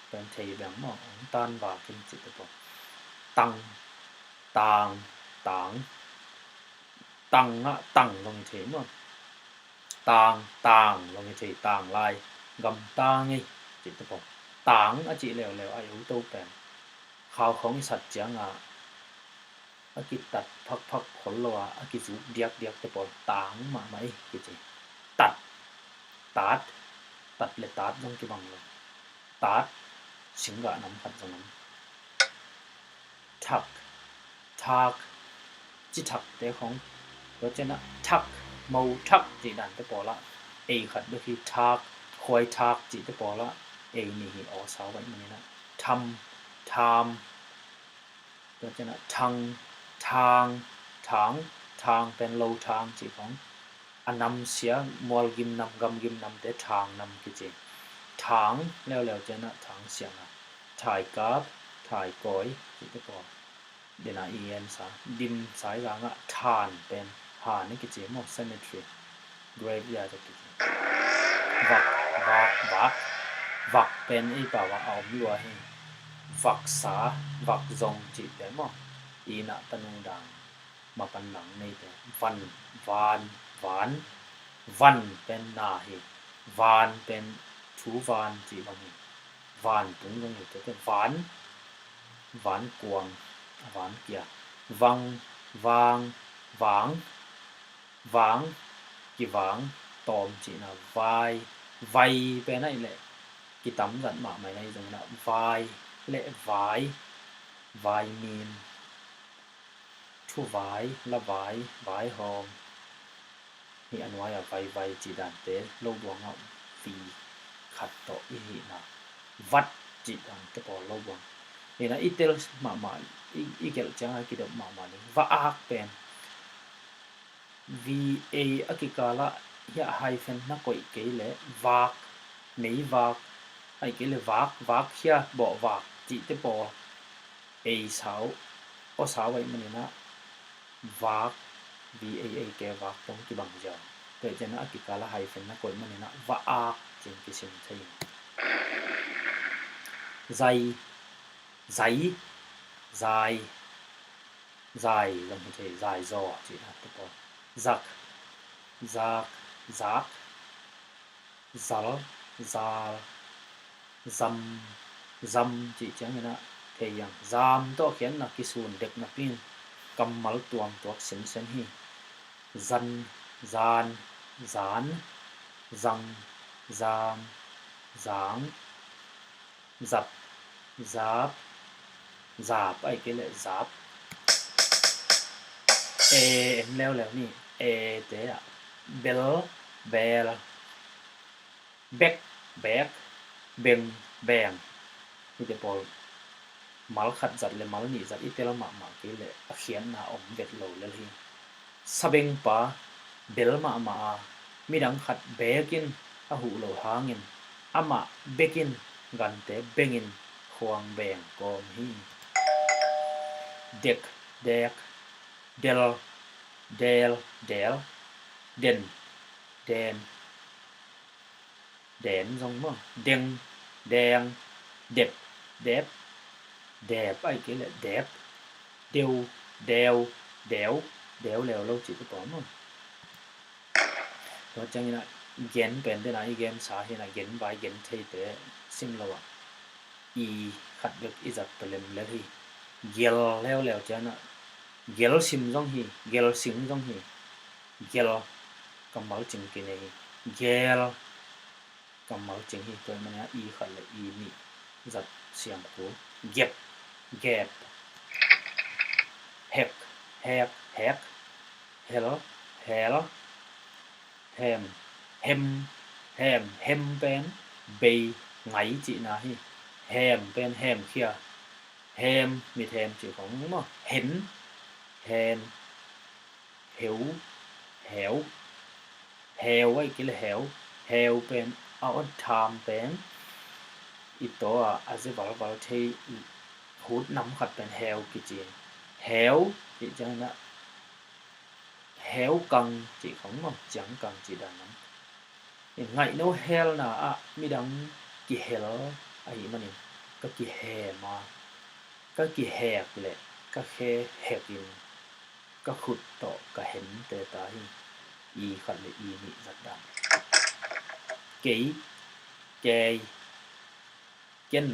S1: เป็นเทแบบมั้งตาลว่าเป็นจิตปะตังลงเทมั้งต่างลงเทต่างลายกำต่างไงจิตปะต่างอาจิแล้วอายุโตแปลงข่าวของสัตว์เจียงอากิตัดพักผลละว่าอากิสูเดียกแต่ปะต่างมาไหมกิจตัดเลยตัดลงกี่บังเลยตัดสิงกะน้ำขัดตรงนั้นทักจิทักแต่ของก็จะนะทักเมาทักจีดันแต่ปอละขัดด้วยที่ทักคอยทักจีแต่ปอละ a ni hi o sao vậy mà nè tham thamตัวจะนะทางทางทางทางเป็นโลทางจีของอันนำเสียมอลกิมนำกำกิมนำแต่ทางนำกิจทางแล้วจะนะทางเสียงนะถ่ายกราฟถ่ายก้อยจีก็ก่อนเดี๋ยวนะเอ็นซะดิมสายรางอะทานเป็นหานี่กิจมอ cemetery grave ยาจะกิจวักเป็นไอ้ป่าวว่าเอาไม่ว่าให้วักษาวักจงจิตได้มั้งอีน่ะปนุงดังมาปันหลังในแต่วันวานหวานวันเป็นนาฮิวานเป็นทูวานจีบังฮิวานตุงตรงอยู่แต่หวานหวานกวงหวานเกียวังวางหวางหวางกี่หวางตอมจีนะวายไวเป็นอะไรแหละกี่ตำกันมาไม่ในตรงนั้นวายเละวายมีนทุวายละวายหอมนี่อันไว้อะไวจีดันเตะโลกดวงเอาฟีขัดต่ออีหีนะวัดจีดันก็พอโลกดวงนี่นะอีเตลมาอีเกลจังไอ้กิดมานี่ว่าอักเป็น va อักิกาละยาไฮเฟนนักก๋วยเกลวักไม่วักไอ้เกลวักเฮียบ่วักจีเตปอเอสาวโอสาวไว้มันนี่นะวัก va แกวักตรงที่บังเจ้าเกิดจะนะอักิกาละไฮเฟนนักก๋วยมันนี่นะว่าอักจริงกิสิมใช่ใจลงที่ใจจอจีนะตัวปอจักซัมจีจังนะเทียงซามตัวเขียนนักกิสูนเด็กนักพินกำมัลตัวเส้นฮีซันซานซานซังซามซางจับไอ้เกล็ดจับเอแล้วนี่เอเตะเบลเบกเบงนี่จะพอมัลขัดจัดเลยมัลนี่จัดอีเตลมาเกล็ดเขียนหน้าอมเบ็ดโลเลยที่สเบงปะเบลมามีดังขัดเบกินหูโลหางินอามาเบกินกันเตะเบงินควงแบงกอมฮีเด็กเดลเดนทรงมั้งเด้งแดงเด็บไอ้เกล็ดเดวแล้วเราจิตตัวมั้งตัวจังนี่นะเกนเป็นได้นะอีเกนสาเหตุนะเกนไว้เกนเทเตซิมเราอ่ะอีขัดเด็กอีจัดเปลี่ยนเลยที่เกลแล้วจ้ะนะเกลซิมจงฮีเกลซิงจงฮีเกลกำมัลจิงกินเองเกลกำมัลจิงฮีตัวมันเนี่ยอีขัดเลยอีนี่จัดเสียงกูเก็บแฮกเฮลแฮมเป็นเบย์ไงจีนะฮีแฮมเป็นแฮมเคียแฮมมีแฮมจีของมั้งเห็นแฮมเหวไอ้กิเลเหวเป็นเอาอันทามเป็นอีตัวอาจจะบอกที่หูน้ำขัดเป็นเหวกิจเหวจีจังนะเหวกังจีของมั้งจังกังจีดันนั้นอย่างไงโน้เฮลนะมีดังกี่เฮลไอ้มันนี่ก็กี่แฮมาก็กี่แฮกเลยก็แค่แฮกินก็ขุดต่อก็เห็นแต่ตาหิอีขัดเลยอีนี่จัดดังกี่เกยเกน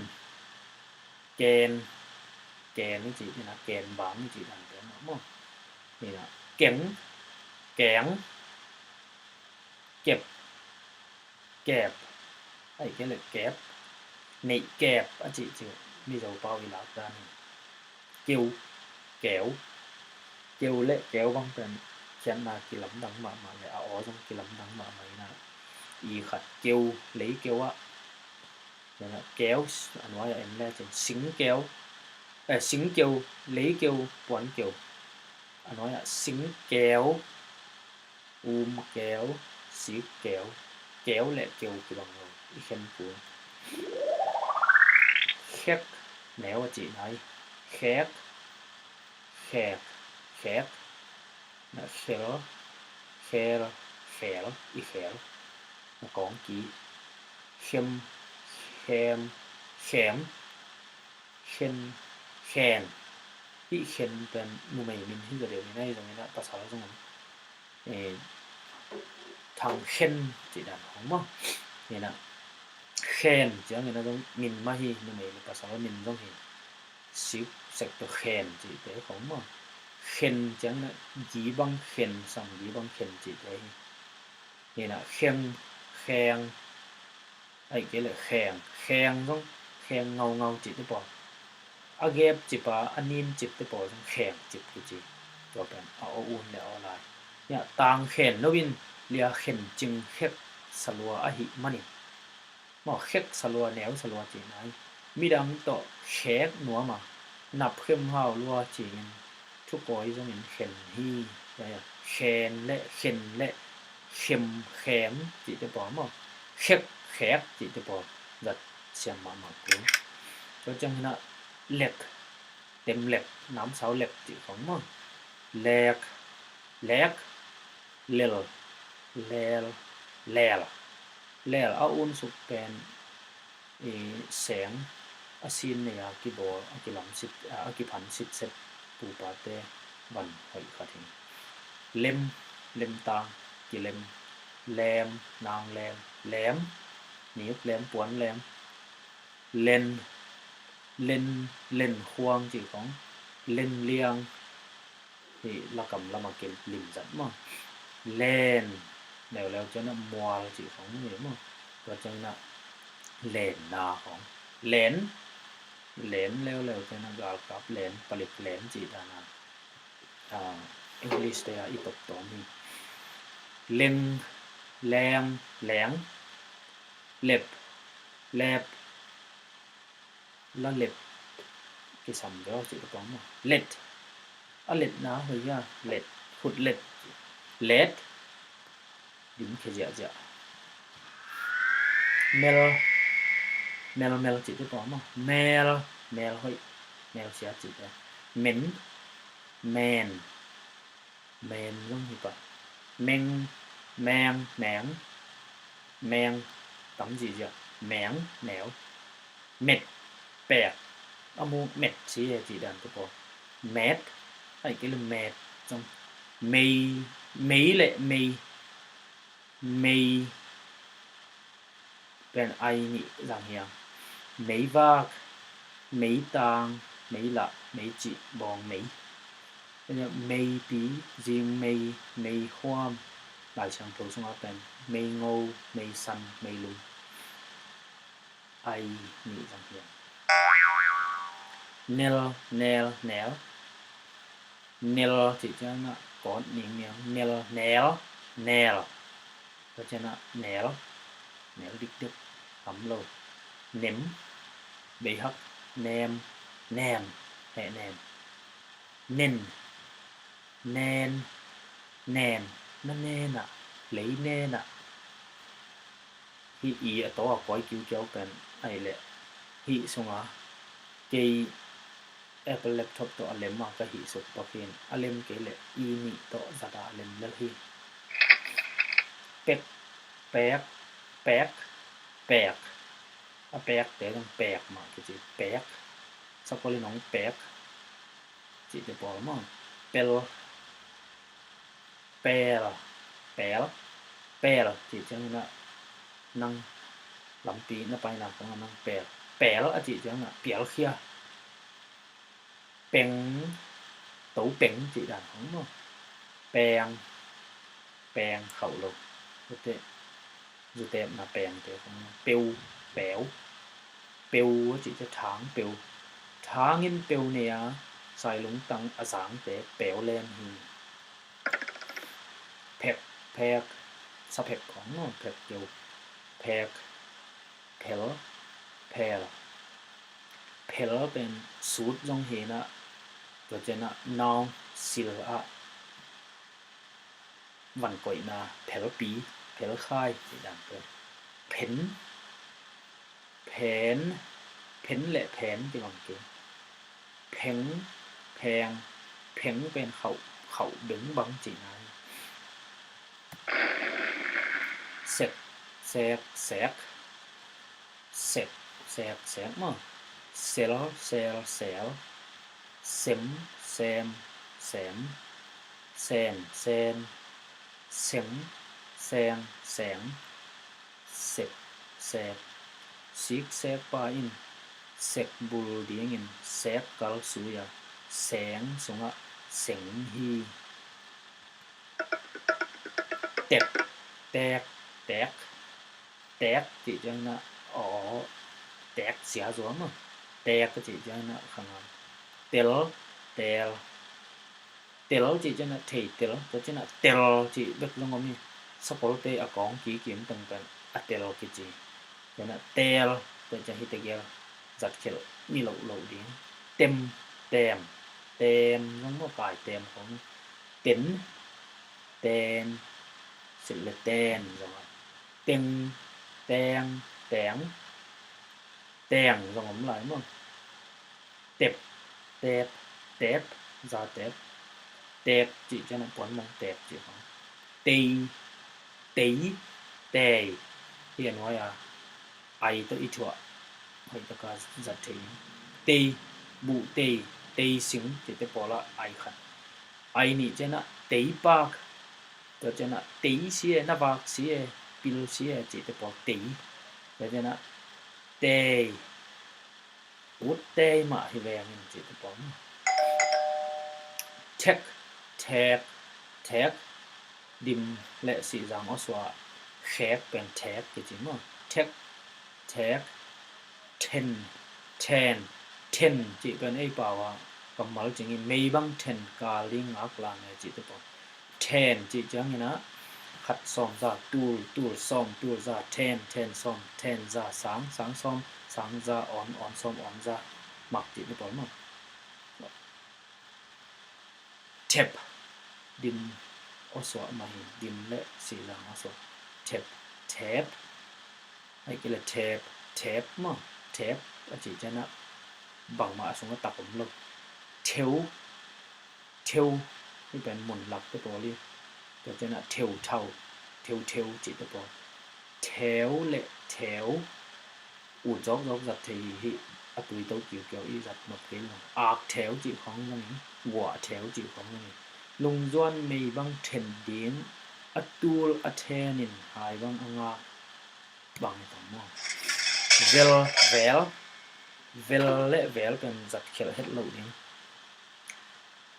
S1: นี่จีนี่นะเกนบางนี่จีดังแต่เนาะนี่นะแกงเก็บไอ้cáiเลยเก็บnị kẹp chị đi dầu bao vì lão ta kêu lệ kéo băng tần chân là kỳ lắm đắng mà lại áo trong kỳ lắm đắng mà mấy là y khặt kêu lấy kêu á kéo anh nói là em là chữ xính kéo xính kêu lấy kêu quán kêu anh nói là xính kéo kéo xíu kéo lại kêu cái bằng rồi khen của khét nếu mà chị nói khét khẹt khét là khéo khéo khéo y khéo nó còn kỹ khem khem khem khen khen y khenเป็นนูไม่มินที่จะเดี๋ยวนี้ได้ตรงนี้นะภาษาเราตรงนั้นทางเคนจีดันของมั้งนี่นะเคนจีอันนี้นะต้องมินมาฮีนูไม่ภาษาเรามินต้องเห็นสิบเสกตัวเคนจีเดี๋ยวของมั้งเคนจีอันนั้นยีบังเคนสั่งยีบังเคนจีเดี๋ยวนี่นะเข้มแข็งไอ้เกี่ยวกับแข็งแข็งต้องแข็งเงาจีได้ป่ะอาเก็บจีป่ะอันนี้จีได้ป่ะต้องแข็งจีกูจีตัวเป็นเอาอุ่นแล้วอะไรเนี่ยต่างเข็นแล้ววินเรียกเข็นจึงเข็กสลัวอหิมันนี่หมอเข็กสลัวแนวสลัวจีไหนมีดังต่อแขกหนัวมานับเข้มห้าวรัวจีนทุกคนต้องเห็นเข็นฮีอะไรเข็นและเข็นและเข้มแข็งจีจะบอกมั้งแขกจีจะบอกดัดเสียงมากูก็จังนะเหล็กเต็มเหล็กน้ำเสาเหล็กจีของมั้งแหลกเลลเอาอุ่นสุกเป็นแสงอาซีนเนี่ยกีบออากิลำสิบอากิพันสิบเซตปูปาเตบันหอยขัดหินเล็มตางกีเล็มแหลมนางแหลมนิ้วแหลมปวนแหลมเล่นควงจีของเล่นเลียงที่ละกำละมาเก็บลิ่มจัดมั้งเล่นแล้วจะน่ะมัวจีของนี่มั้งก็จะน่ะเล่นนาของเล่นแล้วจะน่ะกากับเล่นผลิตเล่นจีดานาอังกฤษแต่อีตบต่อมีเล่นแรงแหลงเล็บแล้วเล็บกี่สำเดียวจีตบมั้งเล็ดเล็ดนะเฮียเล็ดขุดเล็ดดิ้นแค่เจ้าเมลจีตบมั้งเมลเฮ้ยเมลเสียจีเลยเหม็นแมนต้องหิบะแมงtắm gì vậy mẻng nẻo mệt bẹt mu mệt chỉ đàn tôi bỏ mệt cái là mệt trong mấy lệ mây bên ai nhị rằng hiền mấy vác mấy tang mấy lạ mấy chị bòn mấy mây tí riêng mây hoa lại chẳng thấu xuống bên mây ngô mây xanh mây lùn ai nghĩ rằng hiền nel thì cho nó có những miếng nel cho nó nel đích ấm lâu nếm bị hấp nem hệ nèm nèn nó nên à lấy nên à ý ở tổ học quái cứu cháu cần ai lệ hị xong á cái Apple laptop to alem ma ka hi sot pakin alem ke le i ni to zada alem lel hi pek a pek te dong pek ma ke chi pek sa ko le nong pek chi te por ma pel chi chang na nang lam pi na pai na ko nang pel a chi chang na piel khia bèn tủ bèn chị đàn không mà bèn khẩu lục dù tem là bèn thì không bèo chị cho tháng in bèo nè xài lúng tăng ở sáng để bèo lên thì pek sa pekของpek kiểu pek เพลเป็นสูตรจงเห็นนะตัวเจนะน้องสิลอะวันก่อยนาเพลปีเพลค่ายที่ดังเกิดเพนแผนเพนและแผนที่มันเกิดเพงแพงเพงเป็นเขาดึงบังจีนายเสกแสกแสกเสกแสกแสกมั้งเซลเซลเซลเซมแซมแสมแซนแซนเสมแซงแสงเสกแสกซิกแซกปาอินเสกบูลดีงินแสกกัลสุยาแสงสงะเสงฮีแตกแตกแตกแตกchỉ cho nó ởแตกเสียxuống màแตกก็chỉ cho nó khang tel tel tel chỉ cho nó thì tel cho nó tel chỉ biết luôn không nhỉ support te ở con chỉ kiếm từng cái tel cái gì cho nó tel cho hit cái giật kiểu mi lậu lậu đi tem tem tem nó có cài tem không tính tem sự là tem rồi tem tem tẻng tẻng rồi ngấm lại đúng không tẹp tẹp tẹp ra tẹp tẹp chỉ cho nó quấn mong tẹp chỉ không tì tí tè hiện nói ai tới ít chua hay tất cả giật thì tì bụ tì xứng chỉ tới bỏ là ai khăn ai nị cho nó tí bạc cho nó tí xia nó bạc xia pil xia chỉ tới bỏ tí cho nó tê út tê mà thì về mình chỉ tới bỏ check tag tag dim lệ sĩ rằng ở xóa khép bên tag cái gì mà tag tag ten ten ten chỉ bên ấy bảo à cầm máu chỉ mấy băng ten cả liên ngạc là này chỉ tới bỏ ten chỉ chẳng như nó khát xóm ra tul xóm tul ra ten xóm ten ra sáng xóm sáng ra on xóm on ra mặc chỉ tới bỏ mà tep dim ở xóa mà dim lệ sĩ rằng ở xóa tep tep hay cái là tep mà tep chỉ cho nó bằng mã xuống nó tập ẩm lực thiếu cái bên mồn lọc cái bộ đi cho nó thiếu chỉ cái bộ thiếu lệ thiếu ủ dốc giật thì tụi tôi kiểu y giật một cái là ác thiếu chỉ không là quả thiếu chỉ không là lùng doan mì băng thèn điên tul athenin hai băng anga bằng tầm mò vel lệ vel cần giật khel hết lâu đi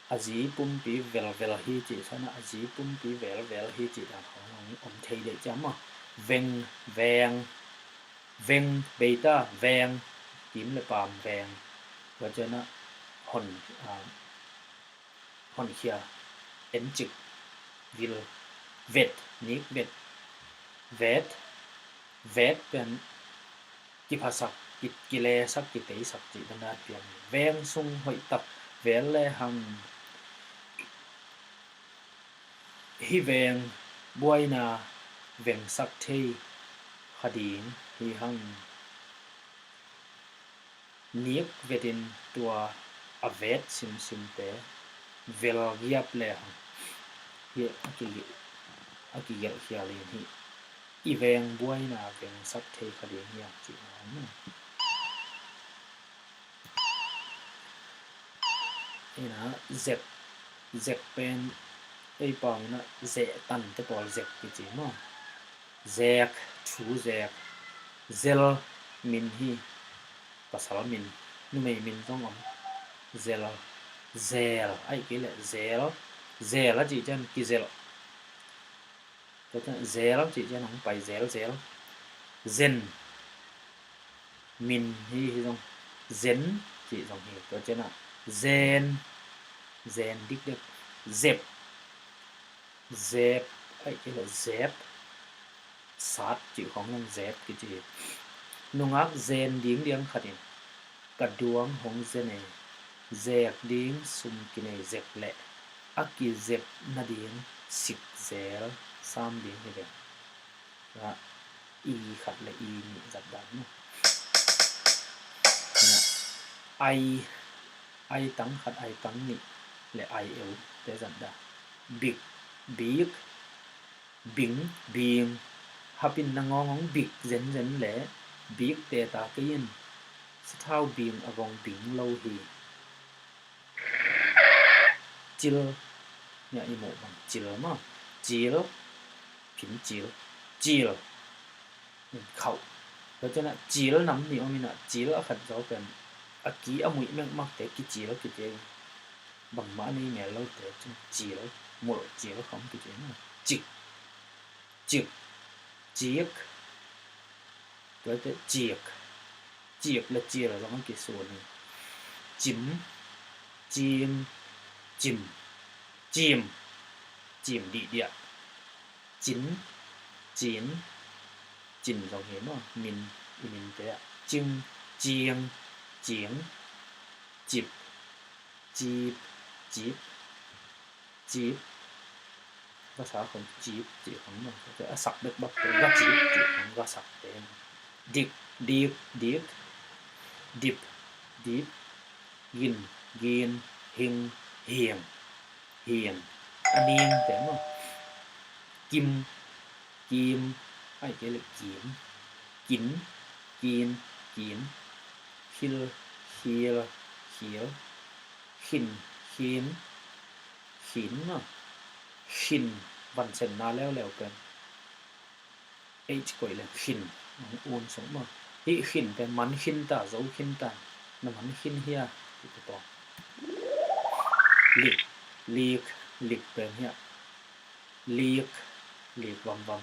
S1: aji pum pi vel hi chỉ sana aji pum pi vel hi chỉ là không ông thầy để chấm mà veng beta veng tím là palm veng và cho nó hòn kia ấn trực vil vet nick vetเป็นกิภาษากิเลสกิเตสักจิตนาเพียงแวงซุงหอยตักแวงเลหังฮิแวงบวยนาแวงสักเทขดิงฮิหังเนียกเวดินตัวอเวทซิมเตเวลเยียบเลยหังเฮียอากิเกลเฮียเลยนี่อีแวงบวยนาแวงสักเทขดิงเฮียจินี่นะเจ็บเป็นไอ้ปองนะเจตันที่ปอลเจ็บจริงมั้งเจ็บชูเจ็บเซลมินฮีภาษามินนู่นไม่มินต้องอมเซลไอ้กี่เลยเซลจีจันกี่เซลก็จะเซลจีจันของไปเซลเซนมินฮีต้องเซนจีต้องฮีก็จะน่ะเซนดิกเด็กdẹp ấy cái là dẹp sát chữ không nên dẹp cái gì nungak zen ding diang khatin kaduang hong zene zek ding sum kine zek le aki zek na ding sik zel sam ding ni de na i khat le i ni zat dan no na ai tang khat ai tang ni le ai eu te zat da big big bing bing hapin na ngong big zen zen le big te ta kain sa thau bing avong bing lo hi chil nya i mo bang chil ma chil phim chil khẩu đó cho nên chil nắm ni ông mina chil a khat zo pen a ki a mui mek mak te ki chil ki te bằng mã ni mẹ lâu te chil mo chil không ki te na chik chik chiếc tới tới chiếc là chia là giống cái số này chim chim chim chim chim địa địa chín chín chín giống thế mà mình thế ạ chim chiêng chiếng chip chip chip chip ภาษาของจีบจีของมันจะสักเด็กบักเป็นก็จีบจีของก็สักเต็มดิบดิบดิบดิบดิบกินกินหิงเหียงเหียงอันนี้แต่ว่ากิมกิมไอ้เกี่ยวกิมกินกินกินคิลคิลเขียวขินขินขินเนาะขินวันเสร็จนานแล้วกันไอ้ก่อยเลยขินอ้วนสมมาที่ขินแต่มันขินตาเจ้าขินตาน้ำมันขินเฮียที่ตัวลิกลิกลิกเป็นเฮียลิกลิกวังวัง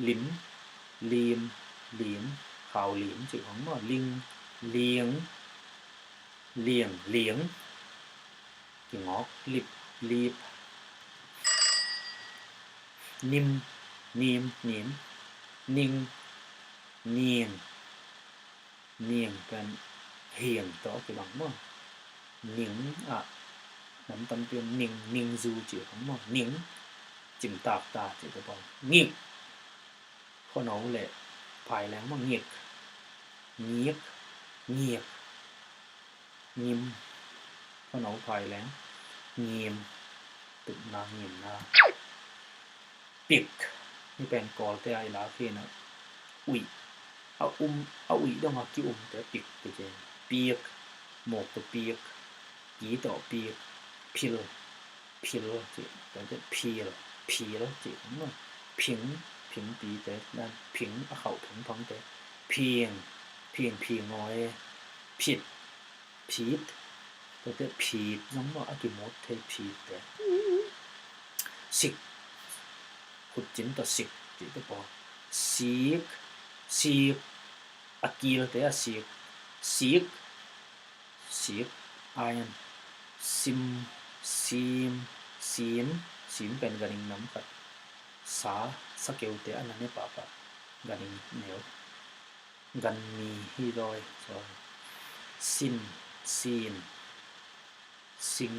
S1: ลิ้มลีมลิ้มข่าวลิ้มจีของมาลิงเลียงเลียงเลียงกี่งอกลิบลีบนิ่มนิ่มนิ่มนิ่งเนียงเนียงเป็นเหียงต่อกี่บังมั้งนิ่งอ่ะน้ำตำเตียนนิ่งนิ่งจูจีของมั้งนิ่งจิมตากตาจีกระบอกงิกข้อน้องแหละภายแล้วมั้งงิกเงียบเงียบงิมข้อน้องภายแล้วเงียมตุ่มนาเงียมนาปิกนี่เป็นกอลแต่ไอลาเฟนะอุยเอาอุยต้องมากี่แต่ปิกไปเจนเปียกหมกตัวเปียกกีต่อเปียกพิลจีแต่จะพีลจีมันพิงปีแต่ด้านพิงเอาเข่าถึงท้องแต่เพียงงอยผิดแต่จะผิดน้องว่าอากิโมดเทผิดแต่สิกขุดจิ้นต่อสิกจีตัวพอสิกอากิลแต่สิกไอน์ซิมเป็นกันน้ำกัดสเกลแต่อันนั้นเนี่ยป่ะกันเหนียวกันมีฮีโร่ซินซิง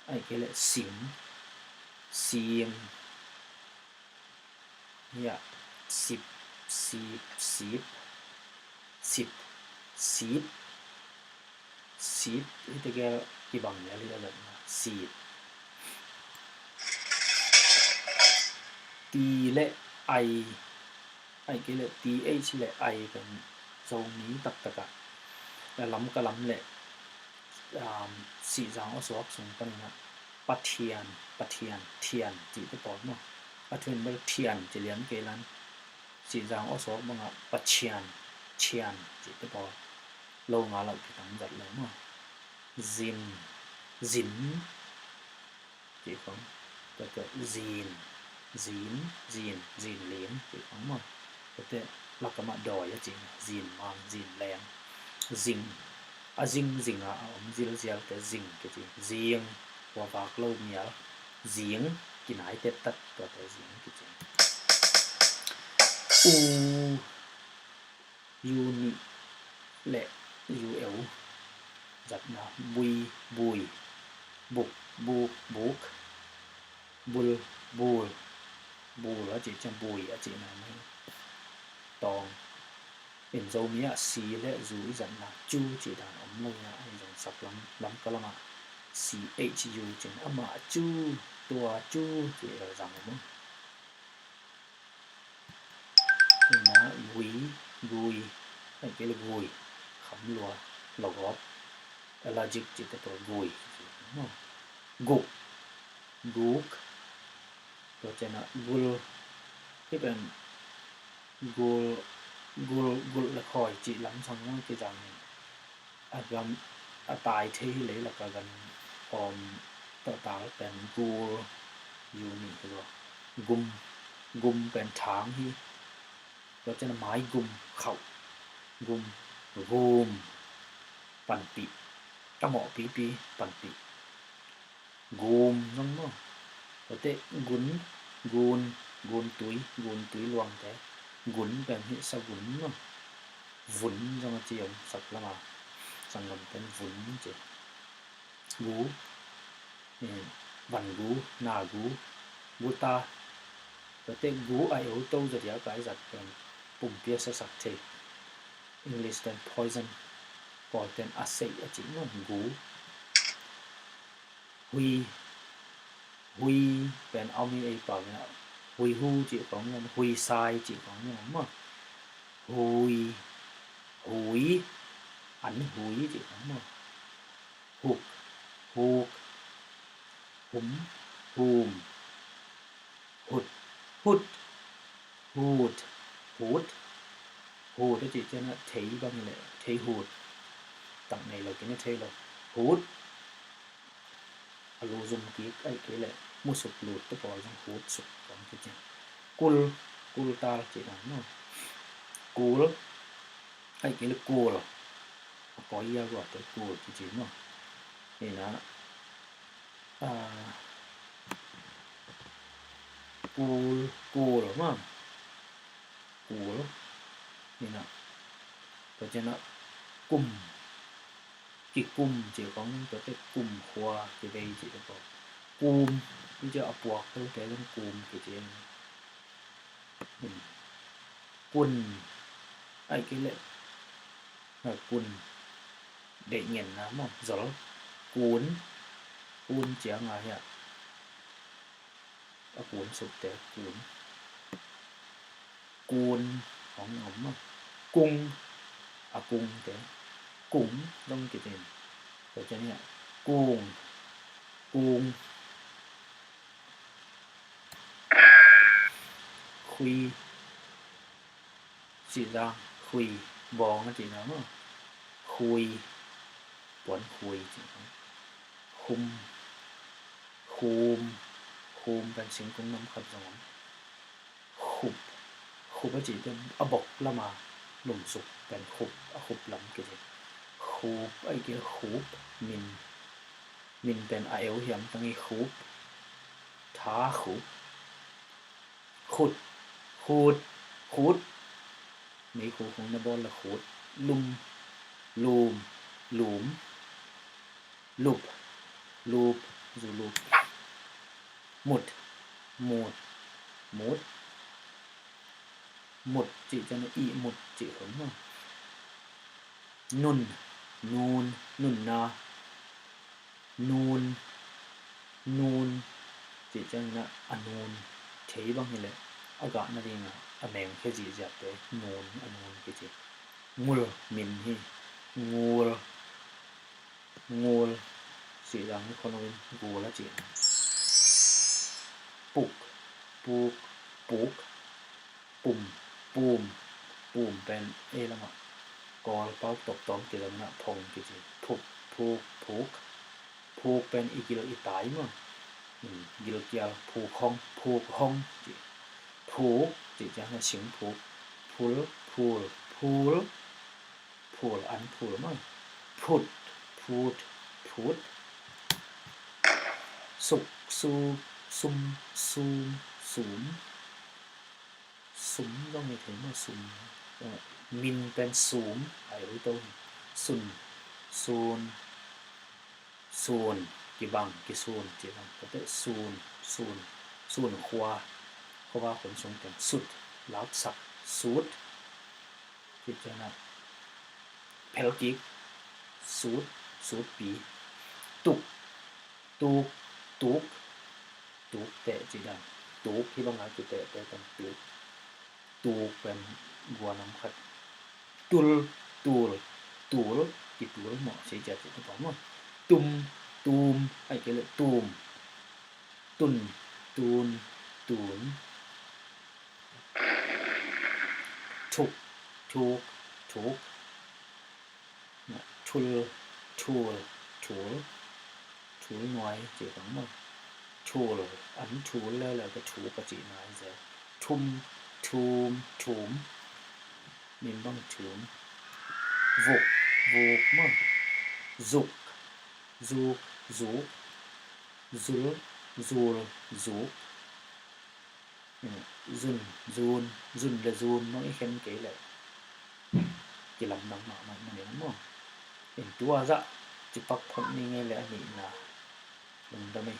S1: ไอ้เกล็ดซิมเนี่ยสิบที่แกกี่บังเนี่ยเรียกอะไรนะซีดตีและไอเกล็ดตีเอชและไอเป็นโซนนี้ตักะแต่ล้ำกระล้ำแหละสีจางอสวกสูงกันนะปัทเทียนจีตปอดเนาะปัทเทียนเป็นเทียนจะเลี้ยงเกลันสีจางอสวกบังอ่ะปัทเทียนจีตปอดโลงาเราที่ตั้งจัดเลยเนาะซินจีของแต่ก็ซีนเหลี้ยงจีของมันแต่เราก็มาดอยจริงซีนมันซีนแรงซิงอ่ะซิลแต่ซิงก็จริงซิงว่าบากโลกเนี่ยซิงกินหายเต็ดตัดตัวแต่ซิงก็จริง uni lệ ẻo giật là bùi bùi bục bu bục bul bùi bùi là chỉ trong bùi là chỉ là mấy tòng in dấu mía xì lệ rủi giật là chu chỉ đàn ống lâu là anh dùng sập lắm lắm cái là mà CHU trên âm mà chu tua chu chỉ là rằng đúng thì nó quý gùi cái là gùi khẩm lùa lò góp allergic chỉ cái tội gùi gục gục rồi trên nó gul cái bên gul gul gul là khỏi chỉ lắm xong nó cái rằng gần tài thi lấy là cả gần còn tạoเป็นกูอยู่นี่คือกุมกุมเป็นทางที่เราจะไม้กุมเข่ากุมกุมปั่นปีกระหม่อปีปีปั่นปีกุมน้องเนาะเราเตะกุนกุนกุนตุ้ยลวงแต่กุนเป็นที่สกุนเนาะวุ้นจังเจียมสักละมาสังเกตเป็นวุ้นเจียกูวันกูนากูกูตาแต่เต็งกูไอโอโต้จะเดียวกันจัดเป็นปุ่มเปียสักที English เป็น poison ปล่อยเป็นอาเซียจริงว่ากูหุยเป็นเอามีไอเปล่าเนี่ยหุยฮูจีของเนี่ยหุยทรายจีของเนี่ยมั้งหุยอันหุยจีของเนี่ยหุกหุมหูมหุดหูđó chị cho nó thấy bằng lệ thấy hụt tặng này là cái nó thấy là hụt alo dùng cái lệ một sụp lụt tôi bỏ trong hụt sụp còn cái gì cul ta chị nói nó cul cái là cul có ý gọi tới cul thì chị nó thì nó cul đúng không cul thì nó rồi cho nó cùng cái cùng chỉ có cái cùng khoa cái đây chỉ có cùng bây giờ buộc tôi thấy lên cùng cái gì quân ai cái lệ là quân để nhìn nó mà gió cuốn chẳng ai ạ cuốn sụp té cuốn không ống mà cung cung té cũng đông cái tiền rồi cho nên cuồng khuy chỉ ra khuy bò nó chỉ nói mà khuy quấn khuy chỉ nói khumเป็นสิ่งของน้ำขัดสมองขุบก็จีเป็นอบกละมาหลุมสุกเป็นขุบลำกี่ทีขุบไอ้เกี่ยวขุบมินเป็นไอเอลเหียมตั้งไอ้ขุบท้าขุดมีขุของนบอลละขุดลุมหลุมลูบจูลูบมุดchỉ cho nó y một chỉ hướng mà nun na nun chỉ cho nó nun thấy bằng như vậy ở gọn nó đi mà ở mềm cái gì dẹp đấy nun cái gì ngul mình hi ngul chỉ rằng cái con nó ngul là chỉ bụcปุ่มเป็นแล้วมั้งกอเป้าตกต้มกี่แล้วนะพงกี่จีผูกเป็นอีกิโลอีตายมั้งกิโลเกียวผูกห้องจีผูกจีจะให้สิงผูกอันผูมั้งพูดสุกซุมซุ้มต้องมีถึงว่าซุ้ม มินเป็นศูนย์ไอ้รู้ตัวศูนย์ศูนย์ศูนย์กี่บังกี่ศูนย์กี่บังก็เป็นศูนย์ศูนย์ศูนย์ขวาเพราะว่าขนส่งกันสุดลับสักสุดพิจารณาเพลกิกสุดสุดปีตุกตุกตุกตุกเตะจีดังตุกที่บางงานจะเตะกันตุกตุกเป็นบัวน้ำขัดตุลตุลตุลกี่ตุลหมอใช้จัดตัวผมว่าตุมตูมไอ้เกลือตูมตุนตูนตูนทุกทุกทุกทุลทุลทุลทุลน้อยจีของมันทุลอันทุลแล้วก็ทุกจีน้อยเสียทุมทุมทุมมินบ้างทุมวุกวุกมั้งซุกซุกซุกซุลซุลซุกซุนซุนซุนและซุนน้อยเข็นเก๋เลยจีลำดังมามันเนี่ยมั้งเป็นตัวจะจิปักพอดนี่ไงแหละนี่นะลงได้ไหม